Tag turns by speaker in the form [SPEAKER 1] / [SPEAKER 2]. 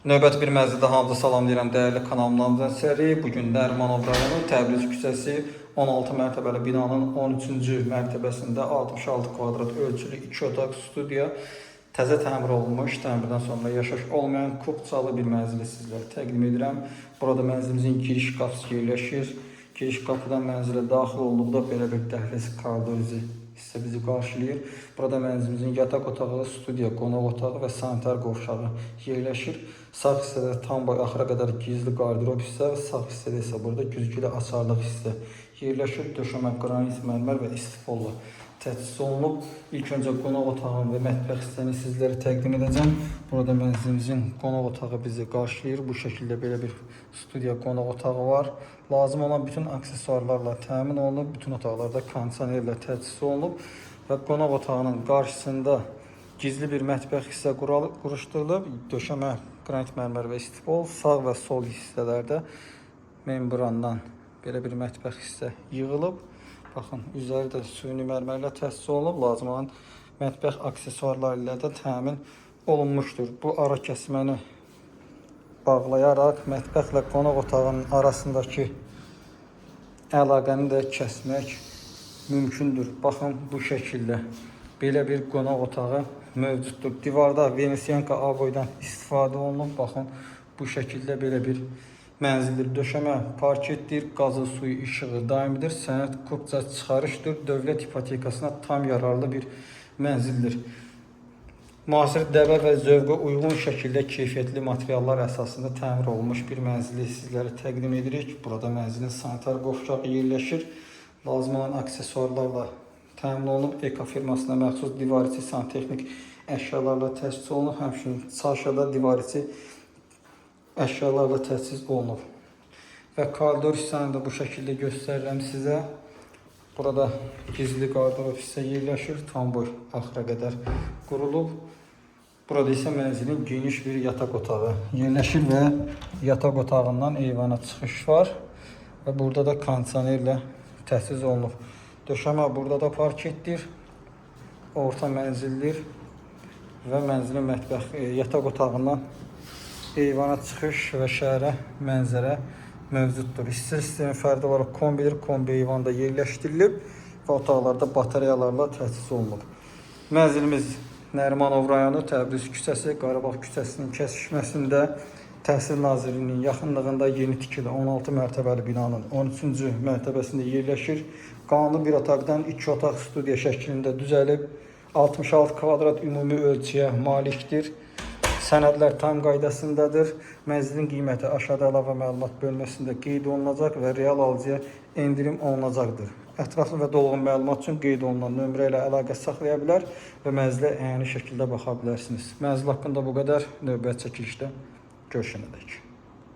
[SPEAKER 1] Növbəti bir məclisdə hamınızı salamlayıram dəyərli kanalımdan səri. Bugün Nərimanov rayonu Təbriz küçəsi 16 mərtəbəli binanın 13-cü mərtəbəsində 66 kvadrat ölçülü 2 otaq studiya təzə təmir olunmuş, təmirdən sonra yaşayış olmayan kubcalı bir mənzili sizlərə təqdim edirəm. Burada mənzilimizin giriş qapısı yerləşir. Giriş qapıdan mənzilə daxil olduqda belə bir dəhliz koridorizi hissə bizi qarşılayır. Burada mənzilimizin yataq otağı, studiya, qonaq otağı və sanitar qovşağı yerləşir. Sağ hissədə tam boy axıra qədər gizli qardırob hissə və sağ hissədə isə burada güzgülü açarlıq hissə yerləşir. Döşəmə qranit mərmər və istifolla təchiz olunub. İlk öncə qonaq otağını və mətbəx hissəni sizlərə təqdim edəcəm. Burada mənzilimizin qonaq otağı bizi qarşılayır. Bu şəkildə belə bir studiya qonaq otağı var. Lazım olan bütün aksesuarlarla təmin olunub. Bütün otaqlarda kondisionerlə təchiz olunub və qonaq otağının qarşısında gizli bir mətbəx hissə quruşdurulub. Döşəmə qranit mərmər və istifol, sağ və sol hissələrdə membrandan belə bir mətbəx hissə yığılıb. Baxın, üzəri də süni mərmərlə təchiz olunub. Lazım olan mətbəx aksesuarları ilə də təmin olunmuşdur. Bu ara kəsməni bağlayaraq mətbəxlə qonaq otağının arasındakı əlaqəni də kəsmək mümkündür. Baxın, bu şəkildə belə bir qonaq otağı mövcuddur. Divarda Venesianka aboydan istifadə olunub. Baxın, bu şəkildə belə bir mənzildir. Döşəmə parketdir, qazı, suyu, işığı daimidir. Sənəd kubca çıxarışdır. Dövlət ipotekasına tam yararlı bir mənzildir. Müasir dəvə və zövqə uyğun şəkildə keyfiyyətli materiallar əsasında təmir olunmuş bir mənzili sizlərə təqdim edirik. Burada mənzilin sanitar qovşağı yerləşir. Lazım olan aksesuarlarla təmin olunub. Eka firmasına məxsus divar içi santexnik əşyalarla təchiz olunub. Həmçinin çarşada divar içi əşyalarla təchiz olunub. Və koridor hissəni də bu şəkildə göstərirəm sizə. Burada gizli qardırob hissə yerləşir. Tam boy axıra qədər qurulub. Burada isə mənzilin geniş bir yataq otağı yerləşir və yataq otağından eyvana çıxış var. Və burada da kondisionerlə təchiz olunub. Döşəmə burada da parketdir. Orta mənzildir. Və mənzilin yataq otağından eyvana çıxış və şəhərə mənzərə mövcuddur. Hissə sistemi fərdi olaraq kombidir. Kombi eyvanda yerləşdirilib və otaqlarda batareyalarla təchiz olunub. Mənzilimiz Nərimanov rayonu Təbriz küçəsi, Qarabağ küçəsinin kəsişməsində Təhsil Nazirliyinin yaxınlığında yeni tikili 16 mərtəbəli binanın 13-cü mərtəbəsində yerləşir. Qanuni bir otaqdan 2 otaq studiya şəklində düzəlib 66 kvadrat ümumi ölçüyə malikdir. Sənədlər tam qaydasındadır. Mənzilin qiyməti aşağıda əlavə məlumat bölməsində qeyd olunacaq və real alıcıya endirim olunacaqdır. Ətraflı və dolğun məlumat üçün qeyd olunan nömrə ilə əlaqə saxlaya bilər və mənzilə əyani şəkildə baxa bilərsiniz. Mənzil haqqında bu qədər. Növbəti çəkilişdə görüşənədək.